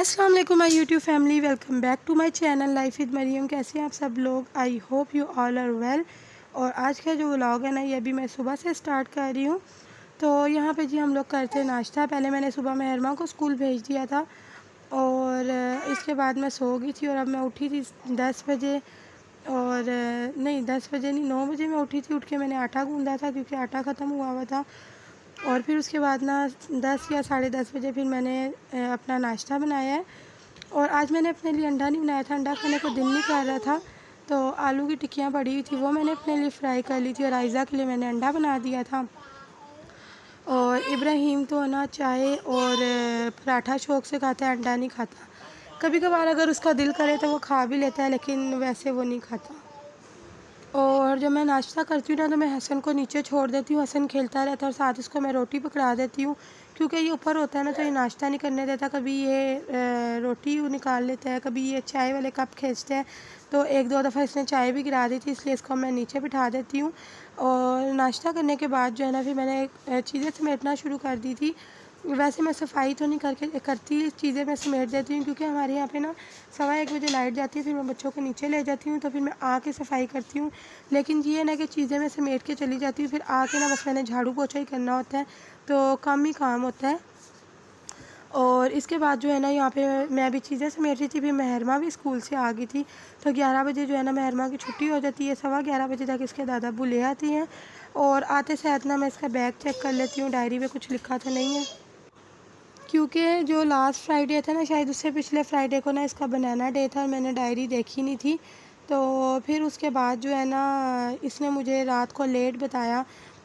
अस्सलाम वालेकुम my YouTube family, welcome back to my channel life with Mariam. कैसे हैं आप सब लोग? I hope you all are well. और आज का जो व्लॉग है ना, ये अभी मैं सुबह से स्टार्ट कर रही हूँ। तो यहाँ पे जी हम लोग करते हैं नाश्ता। पहले मैंने सुबह मेहरमा को स्कूल भेज दिया था और इसके बाद मैं सो गई थी और अब मैं उठी थी 10 बजे। और नहीं 10 बजे नहीं, 9 बजे मैं उठी थी। उठ के मैंने आटा गूँधा था क्योंकि आटा ख़त्म हुआ था। और फिर उसके बाद ना 10 या साढ़े 10 बजे फिर मैंने अपना नाश्ता बनाया है। और आज मैंने अपने लिए अंडा नहीं बनाया था, अंडा खाने को दिल नहीं कर रहा था, तो आलू की टिक्कियाँ पड़ी हुई थी, वो मैंने अपने लिए फ़्राई कर ली थी और आयज़ा के लिए मैंने अंडा बना दिया था। और इब्राहिम तो ना चाय और पराठा शौक़ से खाता है, अंडा नहीं खाता। कभी कभार अगर उसका दिल करे तो वो खा भी लेता है, लेकिन वैसे वो नहीं खाता। और जब मैं नाश्ता करती हूँ ना तो मैं हसन को नीचे छोड़ देती हूँ, हसन खेलता रहता है और साथ इसको मैं रोटी पकड़ा देती हूँ क्योंकि ये ऊपर होता है ना, तो ये नाश्ता नहीं करने देता। कभी ये रोटी निकाल लेता है, कभी ये चाय वाले कप खींचते हैं, तो एक दो दफ़ा इसने चाय भी गिरा दी थी, इसलिए इसको मैं नीचे बिठा देती हूँ। और नाश्ता करने के बाद जो है ना फिर मैंने चीज़ें समेटना शुरू कर दी थी। वैसे मैं सफाई तो नहीं करती, चीज़ें मैं समेट देती हूँ क्योंकि हमारे यहाँ पे ना 1:15 बजे लाइट जाती है, फिर मैं बच्चों को नीचे ले जाती हूँ, तो फिर मैं आके सफाई करती हूँ। लेकिन ये ना कि चीज़ें मैं समेट के चली जाती हूँ, फिर आके ना बस मैंने झाड़ू पोछा ही करना होता है, तो कम ही काम होता है। और इसके बाद जो है ना यहाँ पे मैं भी चीज़ें समेट रही थी, फिर मेहरमा भी स्कूल से आ गई थी, तो 11 बजे जो है ना मेहरमा की छुट्टी हो जाती है। 11:15 बजे तक इसके दादा अब्बू ले आती हैं और आते साथ ना मैं इसका बैग चेक कर लेती हूँ, डायरी में कुछ लिखा तो नहीं है। क्योंकि जो लास्ट फ्राइडे था ना, शायद उससे पिछले फ्राइडे को ना इसका बनाना डे था और मैंने डायरी देखी नहीं थी। तो फिर उसके बाद जो है ना इसने मुझे रात को लेट बताया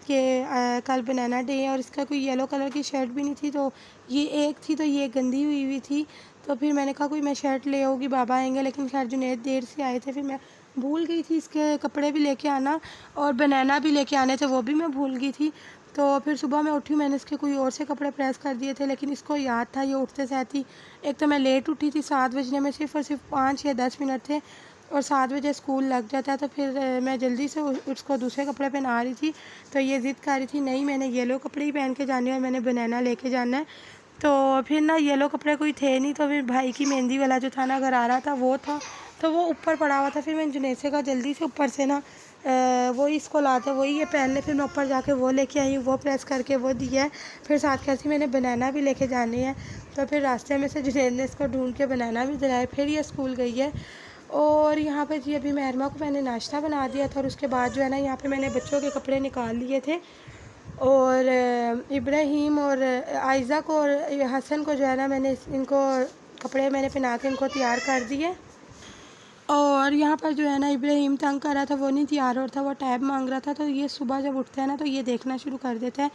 कि कल बनाना डे है। और इसका कोई येलो कलर की शर्ट भी नहीं थी, तो ये एक थी, तो ये गंदी हुई हुई थी। तो फिर मैंने कहा कोई मैं शर्ट ले आऊँगी, बाबा आएंगे, लेकिन खैर जुनैद देर से आए थे, फिर मैं भूल गई थी इसके कपड़े भी लेके आना और बनाना भी लेके आने थे, वो भी मैं भूल गई थी। तो फिर सुबह मैं उठी, मैंने इसके कोई और से कपड़े प्रेस कर दिए थे, लेकिन इसको याद था ये उठते साथ ही। एक तो मैं लेट उठी थी, 7 बजने में सिर्फ और सिर्फ 5 या 10 मिनट थे और 7 बजे स्कूल लग जाता है। तो फिर मैं जल्दी से उसको दूसरे कपड़े पहना रही थी, तो ये ज़िद कर रही थी नहीं मैंने येलो कपड़े ही पहन के जाने और मैंने बनाना लेके जाना है। तो फिर ना येलो कपड़े कोई थे नहीं, तो फिर भाई की मेहंदी वाला जो था ना घर आ रहा था वो था, तो वो ऊपर पड़ा हुआ था। फिर मैंने जुनैद से कहा जल्दी से ऊपर से ना वही इसको लाते, वही ये पहन ले। फिर मैं ऊपर जाके वो लेके आई हूँ, वो प्रेस करके वो दिया है। फिर साथ कहती मैंने बनाना भी लेके जानी है, तो फिर रास्ते में से जुनैद ने इसको ढूंढ के बनाना भी दिलाया, फिर ये स्कूल गई है। और यहाँ पे जी अभी मेहरमा को मैंने नाश्ता बना दिया था और उसके बाद जो है ना यहाँ पे मैंने बच्चों के कपड़े निकाल लिए थे और इब्राहिम और आयज़ा को और हसन को जो है ना मैंने इनको कपड़े मैंने पहना के इनको तैयार कर दिए। और यहाँ पर जो है ना इब्राहिम तंग कर रहा था, वो नहीं तैयार हो रहा था, वो टैब मांग रहा था। तो ये सुबह जब उठता है ना तो ये देखना शुरू कर देता है।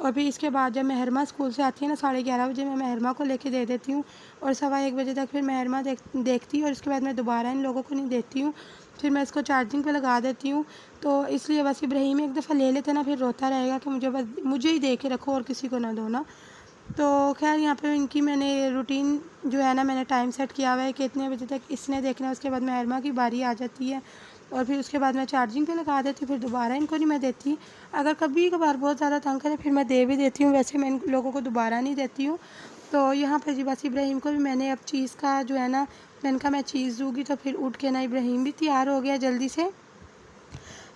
और फिर इसके बाद जब मेहरमा स्कूल से आती है ना 11:30 बजे, मैं मेहरमा को लेके दे देती हूँ और 1:15 बजे तक फिर मेहरमा देखती है और उसके बाद मैं दोबारा इन लोगों को नहीं देती हूँ, फिर मैं इसको चार्जिंग पे लगा देती हूँ। तो इसलिए बस इब्राहिम एक दफ़ा ले लेते ना, फिर रोता रहेगा कि मुझे ही दे के रखो और किसी को ना दो ना। तो खैर यहाँ पे इनकी मैंने रूटीन जो है ना मैंने टाइम सेट किया हुआ है कि इतने बजे तक इसने देखना है, उसके बाद मेहरमा की बारी आ जाती है और फिर उसके बाद मैं चार्जिंग पे लगा देती हूँ, फिर दोबारा इनको नहीं मैं देती। अगर कभी कभार बहुत ज़्यादा तंग करे फिर मैं दे भी देती हूँ, वैसे मैं इन लोगों को दोबारा नहीं देती हूँ। तो यहाँ पर जी बस इब्राहिम को भी मैंने अब चीज़ का जो है ना, मैंने कहा मैं चीज़ दूँगी, तो फिर उठ के ना इब्राहिम भी तैयार हो गया जल्दी से।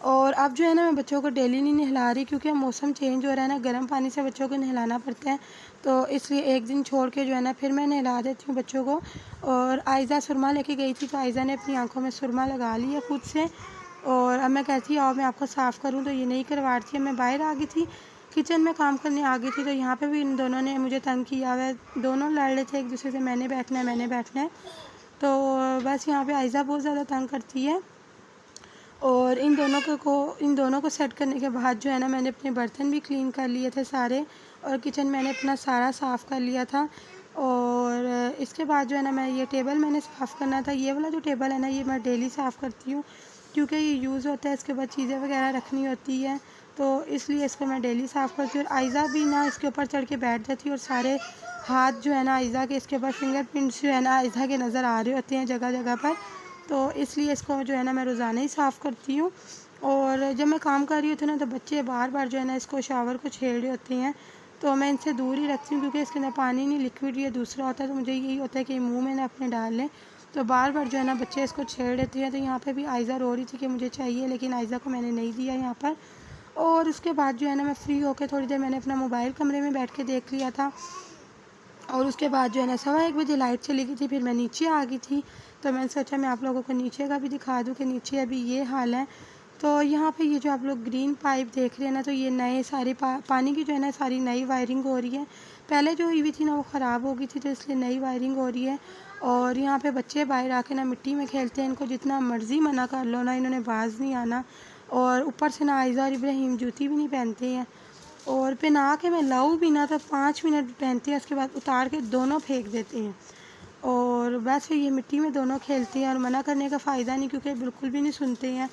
और अब जो है ना मैं बच्चों को डेली नहीं नहला रही क्योंकि मौसम चेंज हो रहा है ना, गर्म पानी से बच्चों को नहलाना पड़ता है, तो इसलिए एक दिन छोड़ के जो है ना फिर मैं नहला देती हूँ बच्चों को। और आयज़ा सुरमा लेके गई थी, तो आयज़ा ने अपनी आंखों में सुरमा लगा लिया खुद से। और अब मैं कहती आओ मैं आपको साफ़ करूँ, तो ये नहीं करवा रही थी। मैं बाहर आ गई थी, किचन में काम करने आ गई थी, तो यहाँ पर भी इन दोनों ने मुझे तंग किया हुआ है, दोनों लड़ रहे थे एक दूसरे से, मैंने बैठना है मैंने बैठना है। तो बस यहाँ पर आयज़ा बहुत ज़्यादा तंग करती है। और इन दोनों को सेट करने के बाद जो है ना मैंने अपने बर्तन भी क्लीन कर लिए थे सारे और किचन मैंने अपना सारा साफ़ कर लिया था। और इसके बाद जो है ना मैं ये टेबल मैंने साफ़ करना था, ये वाला जो टेबल है ना ये मैं डेली साफ़ करती हूँ क्योंकि ये यूज़ होता है, इसके बाद चीज़ें वगैरह रखनी होती है, तो इसलिए इसको मैं डेली साफ़ करती हूँ। और आयज़ा भी ना इसके ऊपर चढ़ के बैठ जाती है और सारे हाथ जो है ना आयज़ा के, इसके ऊपर फिंगरप्रिंट्स जो है ना आयज़ा के नज़र आ रहे होते हैं जगह जगह पर, तो इसलिए इसको जो है ना मैं रोज़ाना ही साफ़ करती हूँ। और जब मैं काम कर रही होती हूँ ना तो बच्चे बार बार जो है ना इसको शावर को छेड़ रहे होते हैं, तो मैं इनसे दूर ही रखती हूँ क्योंकि इसके अंदर पानी नहीं, लिक्विड ये दूसरा होता है। तो मुझे यही होता है कि मुँह में ना अपने डाल लें, तो बार बार जो है ना बच्चे इसको छेड़ देते हैं। तो यहाँ पे भी आयज़ा रो रही थी कि मुझे चाहिए, लेकिन आयज़ा को मैंने नहीं दिया यहाँ पर। और उसके बाद जो है ना मैं फ़्री होकर थोड़ी देर मैंने अपना मोबाइल कमरे में बैठ के देख लिया था। और उसके बाद जो है ना 1:15 बजे लाइट चली गई थी, फिर मैं नीचे आ गई थी। तो मैंने सोचा मैं आप लोगों को नीचे का भी दिखा दूँ कि नीचे अभी ये हाल है। तो यहाँ पे ये जो आप लोग ग्रीन पाइप देख रहे हैं ना, तो ये नए सारे पानी की जो है ना सारी नई वायरिंग हो रही है। पहले जो हुई हुई थी ना वो ख़राब हो गई थी, तो इसलिए नई वायरिंग हो रही है। और यहाँ पे बच्चे बाहर आके ना मिट्टी में खेलते हैं, इनको जितना मर्ज़ी मना कर लो ना, इन्होंने बाज नहीं आना। और ऊपर से ना आयज़ा और इब्राहिम जूती भी नहीं पहनते हैं, और पहना के मैं लाऊँ भी ना तो 5 मिनट पहनती है, उसके बाद उतार के दोनों फेंक देते हैं। और बस फिर ये मिट्टी में दोनों खेलते हैं, और मना करने का फ़ायदा नहीं क्योंकि बिल्कुल भी नहीं सुनते हैं।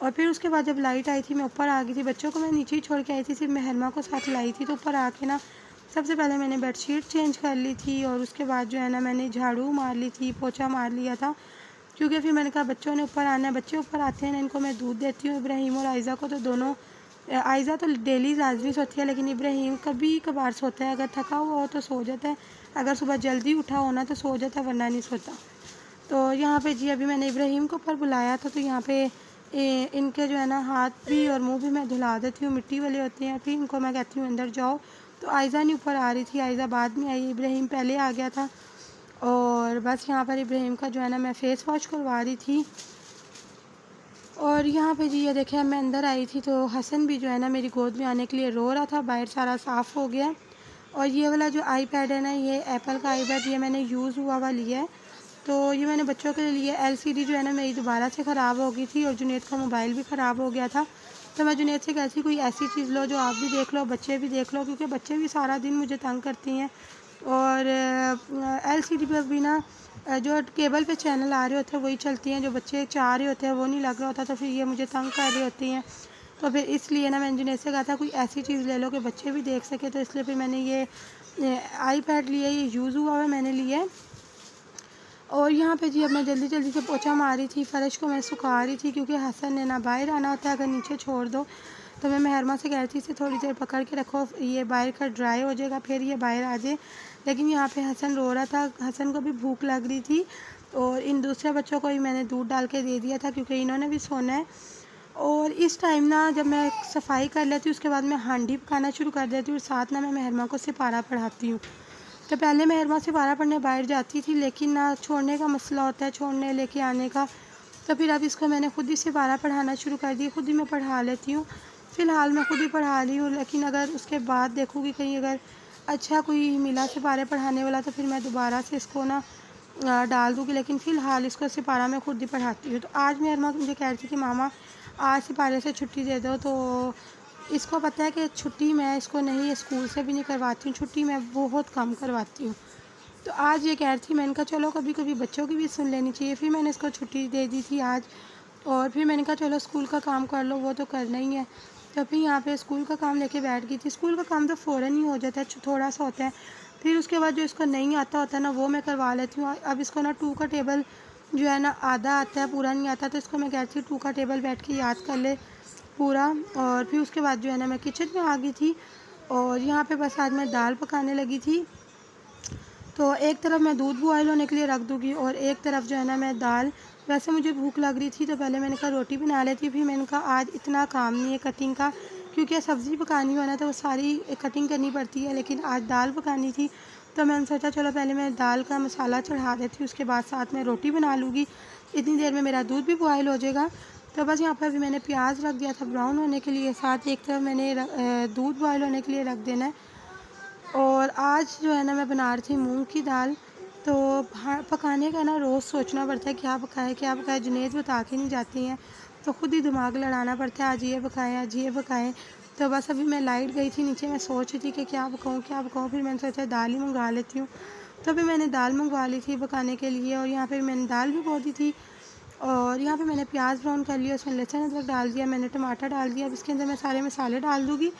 और फिर उसके बाद जब लाइट आई थी मैं ऊपर आ गई थी, बच्चों को मैं नीचे ही छोड़ के आई थी, सिर्फ महरमा को साथ लाई थी। तो ऊपर आके ना सबसे पहले मैंने बेडशीट चेंज कर ली थी, और उसके बाद जो है ना मैंने झाड़ू मार ली थी, पोछा मार लिया था। क्योंकि फिर मैंने कहा बच्चों ने ऊपर आना है, बच्चे ऊपर आते हैं ना, इनको मैं दूध देती हूँ इब्राहिम और आयज़ा को। तो दोनों, आयज़ा तो डेली लाजमी सोती है, लेकिन इब्राहिम कभी कभार सोता है। अगर थका हुआ हो तो सो जाता है, अगर सुबह जल्दी उठा हो ना तो सो जाता है, वरना नहीं सोता। तो यहाँ पे जी अभी मैंने इब्राहिम को ऊपर बुलाया था, तो यहाँ पे इनके जो है ना हाथ भी और मुंह भी मैं धुला देती हूँ, मिट्टी वाले होते हैं। फिर इनको मैं कहती हूँ अंदर जाओ। तो आयज़ा नहीं ऊपर आ रही थी, आयज़ा बाद में आई, इब्राहिम पहले आ गया था। और बस यहाँ पर इब्राहिम का जो है ना मैं फ़ेस वॉश करवा रही थी। और यहाँ पे जी ये देखिए मैं अंदर आई थी, तो हसन भी जो है ना मेरी गोद में आने के लिए रो रहा था। बाहर सारा साफ़ हो गया। और ये वाला जो आईपैड है ना, ये एप्पल का आईपैड, ये मैंने यूज़ हुआ हुआ लिया है। तो ये मैंने बच्चों के लिए एलसीडी जो है ना मेरी दोबारा से ख़राब हो गई थी, और जुनैद का मोबाइल भी ख़राब हो गया था। तो मैं जुनैद से कहती कोई ऐसी चीज़ लो जो आप भी देख लो, बच्चे भी देख लो, क्योंकि बच्चे भी सारा दिन मुझे तंग करती हैं। और एलसीडी पर भी ना जो केबल पे चैनल आ रहे होते हैं वही चलती हैं, जो बच्चे चाह रहे होते हैं वो नहीं लग रहा होता, तो फिर ये मुझे तंग कर रही होती हैं। तो फिर इसलिए ना मैंने जुनैद से कहा था कोई ऐसी चीज़ ले लो कि बच्चे भी देख सके। तो इसलिए फिर मैंने ये आईपैड लिया, ये यूज़ हुआ है मैंने लिया है। और यहाँ पे जी अब मैं जल्दी जल्दी से पोछा मार रही थी, फ़र्श को मैं सुखा रही थी, क्योंकि हसन ने ना बाहर आना होता है, अगर नीचे छोड़ दो। तो मैं महरमा से कह रही थी इसे थोड़ी देर पकड़ के रखो, ये बाहर का ड्राई हो जाएगा फिर ये बाहर आ जाए। लेकिन यहाँ पे हसन रो रहा था, हसन को भी भूख लग रही थी, और इन दूसरे बच्चों को भी मैंने दूध डाल के दे दिया था क्योंकि इन्होंने भी सोना है। और इस टाइम ना जब मैं सफाई कर लेती हूँ उसके बाद मैं हांडी पकाना शुरू कर देती हूँ, और साथ ना मैं महरमा को सिपारा पढ़ाती हूँ। तो पहले महरमा सिपारा पढ़ने बाहर जाती थी, लेकिन ना छोड़ने का मसला होता है, छोड़ने लेके आने का। तो फिर अब इसको मैंने खुद ही सिपारा पढ़ाना शुरू कर दिया, खुद ही मैं पढ़ा लेती हूँ। फ़िलहाल मैं खुद ही पढ़ा रही हूँ, लेकिन अगर उसके बाद देखूँगी कहीं अगर अच्छा कोई मिला सिपारे पढ़ाने वाला, तो फिर मैं दोबारा से इसको ना डाल दूँगी। लेकिन फ़िलहाल इसको सिपारा मैं खुद ही पढ़ाती हूँ। तो आज महरमा मुझे कह रही थी कि मामा आज सिपारे से छुट्टी दे दो। तो इसको पता है कि छुट्टी मैं इसको नहीं स्कूल से भी नहीं करवाती हूँ, छुट्टी मैं बहुत कम करवाती हूँ। तो आज ये कह रही थी, मैंने कहा चलो कभी कभी बच्चों की भी सुन लेनी चाहिए। फिर मैंने इसको छुट्टी दे दी थी आज, और फिर मैंने कहा चलो स्कूल का काम कर लो, वो तो करना ही है। तो फिर यहाँ पे स्कूल का काम लेके बैठ गई थी। स्कूल का काम तो फ़ौरन ही हो जाता है, थोड़ा सा होता है। फिर उसके बाद जो इसको नहीं आता होता है ना वो मैं करवा लेती हूँ। अब इसको ना 2 का टेबल जो है ना आधा आता है, पूरा नहीं आता। तो इसको मैं कहती हूँ 2 का टेबल बैठ के याद कर ले पूरा। और फिर उसके बाद जो है ना मैं किचन में आ गई थी, और यहाँ पे बस आज मैं दाल पकाने लगी थी। तो एक तरफ मैं दूध बॉयल होने के लिए रख दूँगी, और एक तरफ जो है ना मैं दाल, वैसे मुझे भूख लग रही थी तो पहले मैंने कहा रोटी बना लेती। फिर मैंने कहा आज इतना काम नहीं है कटिंग का, क्योंकि सब्ज़ी पकानी हो ना तो वो सारी कटिंग करनी पड़ती है, लेकिन आज दाल पकानी थी। तो मैंने सोचा चलो पहले मैं दाल का मसाला चढ़ा देती हूँ, उसके बाद साथ में रोटी बना लूँगी, इतनी देर में मेरा दूध भी बॉयल हो जाएगा। तो बस यहाँ पर भी मैंने प्याज रख दिया था ब्राउन होने के लिए, साथ एक तरफ मैंने दूध बॉयल होने के लिए रख देना है। और आज जो है ना मैं बना रही थी मूंग की दाल। तो पकाने का ना रोज़ सोचना पड़ता है क्या पकाएं क्या पकाएं, जुनैद बता के नहीं जाती हैं, तो ख़ुद ही दिमाग लड़ाना पड़ता है, आज ये पकाएं आज ये पकाएं। तो बस अभी मैं लाइट गई थी नीचे, मैं सोच रही थी कि क्या पकाऊँ क्या पकाऊँ, फिर मैंने सोचा दाल ही मंगवा लेती हूँ। तो फिर मैंने दाल मंगवा ली थी पकाने के लिए, और यहाँ पर मैंने दाल भी बो दी थी। और यहाँ पे मैंने प्याज ब्राउन कर लिया, उसमें लहसुन अदरक डाल दिया, मैंने टमाटर डाल दिया। अब इसके अंदर मैं सारे मसाले डाल दूँगी,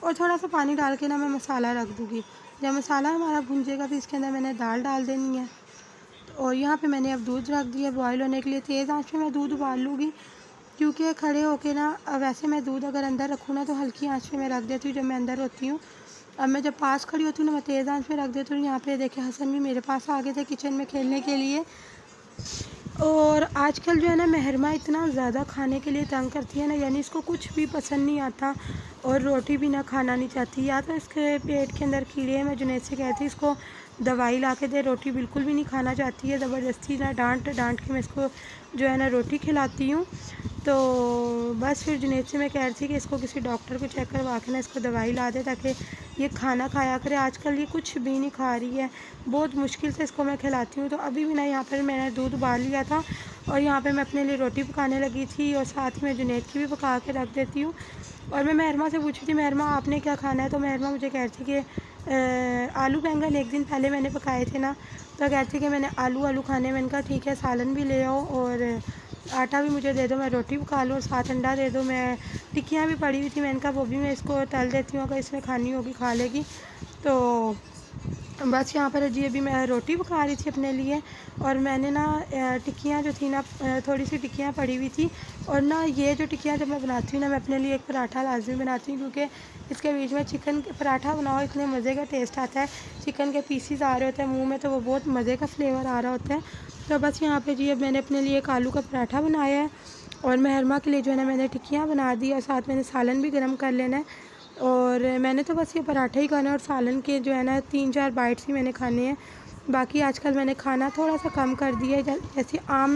और थोड़ा सा पानी डाल के ना मैं मसाला रख दूँगी। जब मसाला हमारा भुंजेगा फिर इसके अंदर मैंने दाल डाल देनी है। और यहाँ पे मैंने अब दूध रख दिया बॉयल होने के लिए। तेज़ आंच पे मैं दूध उबाल लूँगी, क्योंकि खड़े होके ना वैसे मैं दूध अगर अंदर रखूँ ना तो हल्की आंच पे मैं रख देती हूँ जब मैं अंदर होती हूँ। अब मैं जब पास खड़ी होती हूँ ना मैं तेज़ आंच पे रख देती हूँ। यहाँ पे देखिए हसन भी मेरे पास आ गए थे किचन में खेलने के लिए। और आजकल जो है ना महरमा इतना ज़्यादा खाने के लिए तंग करती है ना, यानी इसको कुछ भी पसंद नहीं आता और रोटी भी ना खाना नहीं चाहती। या तो इसके पेट के अंदर कीड़े हैं, मैं जुनैद से कहती इसको दवाई ला के दे, रोटी बिल्कुल भी नहीं खाना चाहती है। ज़बरदस्ती ना डांट डांट के मैं इसको जो है ना रोटी खिलाती हूँ। तो बस फिर जुनैद से मैं कह रही थी कि इसको किसी डॉक्टर को चेक करवा के ना इसको दवाई ला दे ताकि ये खाना खाया करे। आजकल ये कुछ भी नहीं खा रही है, बहुत मुश्किल से इसको मैं खिलाती हूँ। तो अभी भी ना यहाँ पर मैंने दूध उबाल लिया था और यहाँ पे मैं अपने लिए रोटी पकाने लगी थी और साथ ही मैं जुनैद की भी पका के रख देती हूँ। और मैं महरमा से पूछी थी महरमा आपने क्या खाना है, तो महरमा मुझे कह रही थी कि आलू बैंगन एक दिन पहले मैंने पकाए थे ना, तो कह रही थी कि मैंने आलू खाने। मैंने कहा ठीक है सालन भी ले आओ और आटा भी मुझे दे दो, मैं रोटी पका लूँ और साथ अंडा दे दो। मैं टिक्कियाँ भी पड़ी हुई थी, मैंने कहा वो भी मैं इसको तल देती हूँ, अगर इसने खानी होगी खा लेगी। तो बस यहाँ पर जी अभी मैं रोटी पका रही थी अपने लिए और मैंने ना टिक्कियाँ जो थी ना थोड़ी सी टिक्कियाँ पड़ी हुई थी। और ना ये जो टिक्कियाँ जब मैं बनाती हूँ ना मैं अपने लिए एक पराठा लाजमी बनाती हूँ, क्योंकि इसके बीच में चिकन के पराठा बनाओ इतने मज़े का टेस्ट आता है। चिकन के पीसीस आ रहे होते हैं मुँह में तो वो बहुत मज़े का फ्लेवर आ रहा होता है। तो बस यहाँ पर जी अब मैंने अपने लिए एक आलू का पराठा बनाया है और महरमा के लिए जो है ना मैंने टिक्कियाँ बना दी और साथ मैंने सालन भी गर्म कर लेना है। और मैंने तो बस ये पराठा ही खाना है और सालन के जो है ना 3-4 बाइट्स ही मैंने खाने हैं। बाकी आजकल मैंने खाना थोड़ा सा कम कर दिया है, जैसे आम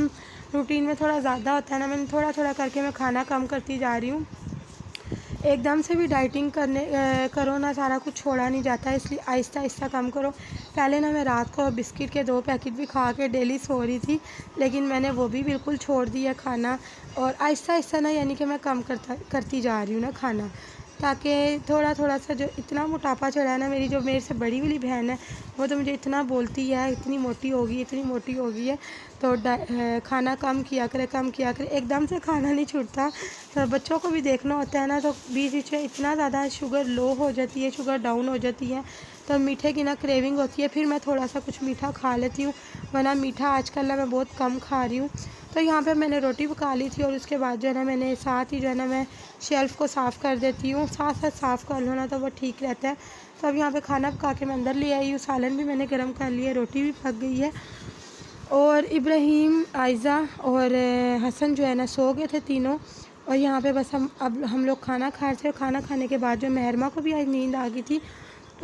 रूटीन में थोड़ा ज़्यादा होता है ना, मैंने थोड़ा थोड़ा करके मैं खाना कम करती जा रही हूँ। एकदम से भी डाइटिंग करो ना सारा कुछ छोड़ा नहीं जाता है, इसलिए आहिस्ता आहिस्ता कम करो। पहले ना मैं रात को बिस्किट के 2 पैकेट भी खा के डेली सो रही थी, लेकिन मैंने वो भी बिल्कुल छोड़ दिया खाना। और आहिस्ता आहिस्ता ना यानी कि मैं कम करती जा रही हूँ ना खाना, ताकि थोड़ा थोड़ा सा जो इतना मोटापा चढ़ा है ना, मेरी जो मेरे से बड़ी वाली बहन है वो तो मुझे इतना बोलती है इतनी मोटी होगी इतनी मोटी होगी है। तो खाना कम किया करे कम किया करे, एकदम से खाना नहीं छूटता। तो बच्चों को भी देखना होता है ना, तो बीच बीच में इतना ज़्यादा शुगर लो हो जाती है, शुगर डाउन हो जाती है, तो मीठे की ना क्रेविंग होती है। फिर मैं थोड़ा सा कुछ मीठा खा लेती हूँ, वरना मीठा आजकल ना मैं बहुत कम खा रही हूँ। तो यहाँ पे मैंने रोटी पका ली थी और उसके बाद जो है ना मैंने साथ ही जो है ना मैं शेल्फ़ को साफ़ कर देती हूँ, साथ साथ साफ़ कर लो ना तो वो ठीक रहता है। तो अब यहाँ पे खाना पका के मैं अंदर ले आई हूँ, सालन भी मैंने गर्म कर लिया, रोटी भी पक गई है। और इब्राहिम, आयज़ा और हसन जो है ना सो गए थे तीनों। और यहाँ पे बस हम लोग खाना खा रहे थे। खाना खाने के बाद जो महरमा को भी आज नींद आ गई थी,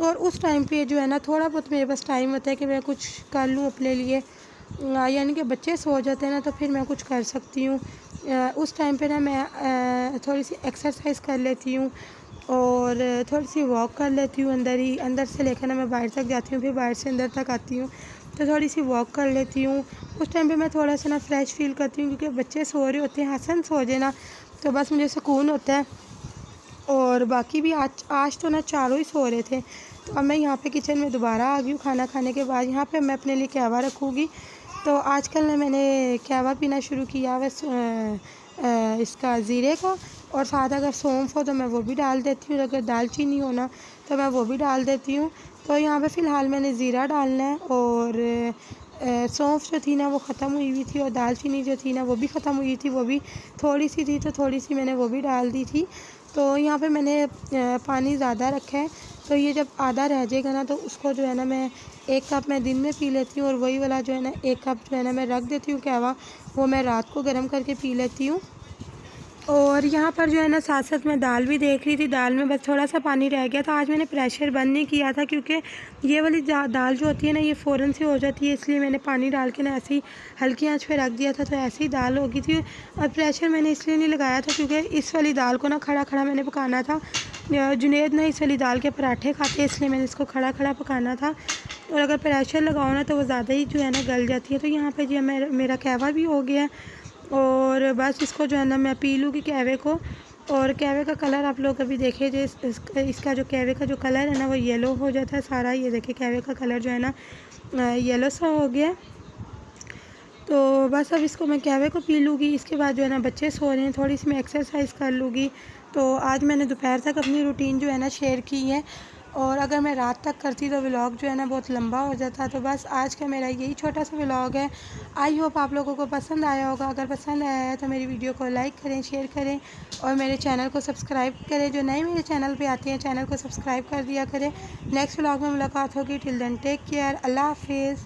और उस टाइम पे जो है ना थोड़ा बहुत मेरे पास टाइम होता है कि मैं कुछ कर लूँ अपने लिए, यानी कि बच्चे सो जाते हैं ना तो फिर मैं कुछ कर सकती हूँ। उस टाइम पे ना मैं थोड़ी सी एक्सरसाइज कर लेती हूँ और थोड़ी सी वॉक कर लेती हूँ। अंदर से लेकर ना मैं बाहर तक जाती हूँ, फिर बाहर से अंदर तक आती हूँ, तो थोड़ी सी वॉक कर लेती हूँ। उस टाइम पे मैं थोड़ा सा ना फ्रेश फील करती हूँ, क्योंकि बच्चे सो रहे होते हैं, हसन सो जाए ना तो बस मुझे सुकून होता है। और बाकी भी आज तो ना चारों ही सो रहे थे। तो अब मैं यहाँ पे किचन में दोबारा आ गई हूँ खाना खाने के बाद। यहाँ पे मैं अपने लिए कहवा रखूँगी। तो आजकल ना मैंने कहवा पीना शुरू किया बस इसका ज़ीरे का, और साथ अगर सौंफ हो तो मैं वो भी डाल देती हूँ, अगर दालचीनी हो ना तो मैं वो भी डाल देती हूँ। तो यहाँ पे फ़िलहाल मैंने ज़ीरा डालना है और सौंफ जो थी ना वो ख़त्म हुई थी और दालचीनी जो थी ना वो भी ख़त्म हुई थी, वो भी थोड़ी सी थी तो थोड़ी सी मैंने वो भी डाल दी थी। तो यहाँ पे मैंने पानी ज़्यादा रखा है, तो ये जब आधा रह जाएगा ना तो उसको जो है ना मैं 1 कप मैं दिन में पी लेती हूँ और वही वाला जो है ना 1 कप जो है ना मैं रख देती हूँ कहवा, वो मैं रात को गर्म करके पी लेती हूँ। और यहाँ पर जो है ना साथ साथ मैं दाल भी देख रही थी, दाल में बस थोड़ा सा पानी रह गया था। आज मैंने प्रेशर बंद नहीं किया था, क्योंकि ये वाली दाल जो होती है ना ये फ़ौरन से हो जाती है, इसलिए मैंने पानी डाल के ना ऐसे ही हल्की आंच पे रख दिया था, तो ऐसी ही दाल हो गई थी। और प्रेशर मैंने इसलिए नहीं लगाया था क्योंकि इस वाली दाल को ना खड़ा खड़ा मैंने पकाना था। जुनैद ना इस वाली दाल के पराठे खाते हैं, इसलिए मैंने इसको खड़ा खड़ा पकाना था। और अगर प्रेशर लगाओ ना तो वो ज़्यादा ही जो है ना गल जाती है। तो यहाँ पर जो है मेरा कहवा भी हो गया और बस इसको जो है ना मैं पी लूँगी कहवे को। और कहवे का कलर आप लोग अभी देखे जो इसका जो कहवे का जो कलर है ना वो येलो हो जाता है सारा। ये देखिए कहवे का कलर जो है ना येलो सा हो गया। तो बस अब इसको मैं कहवे को पी लूँगी। इसके बाद जो है ना बच्चे सो रहे हैं, थोड़ी सी मैं एक्सरसाइज कर लूँगी। तो आज मैंने दोपहर तक अपनी रूटीन जो है ना शेयर की है। और अगर मैं रात तक करती तो व्लॉग जो है ना बहुत लंबा हो जाता। तो बस आज का मेरा यही छोटा सा व्लॉग है। आई होप आप लोगों को पसंद आया होगा। अगर पसंद आया है तो मेरी वीडियो को लाइक करें, शेयर करें और मेरे चैनल को सब्सक्राइब करें। जो नए मेरे चैनल पे आते हैं चैनल को सब्सक्राइब कर दिया करें। नेक्स्ट व्लॉग में मुलाकात होगी। Till then take care. अल्लाह हाफिज़।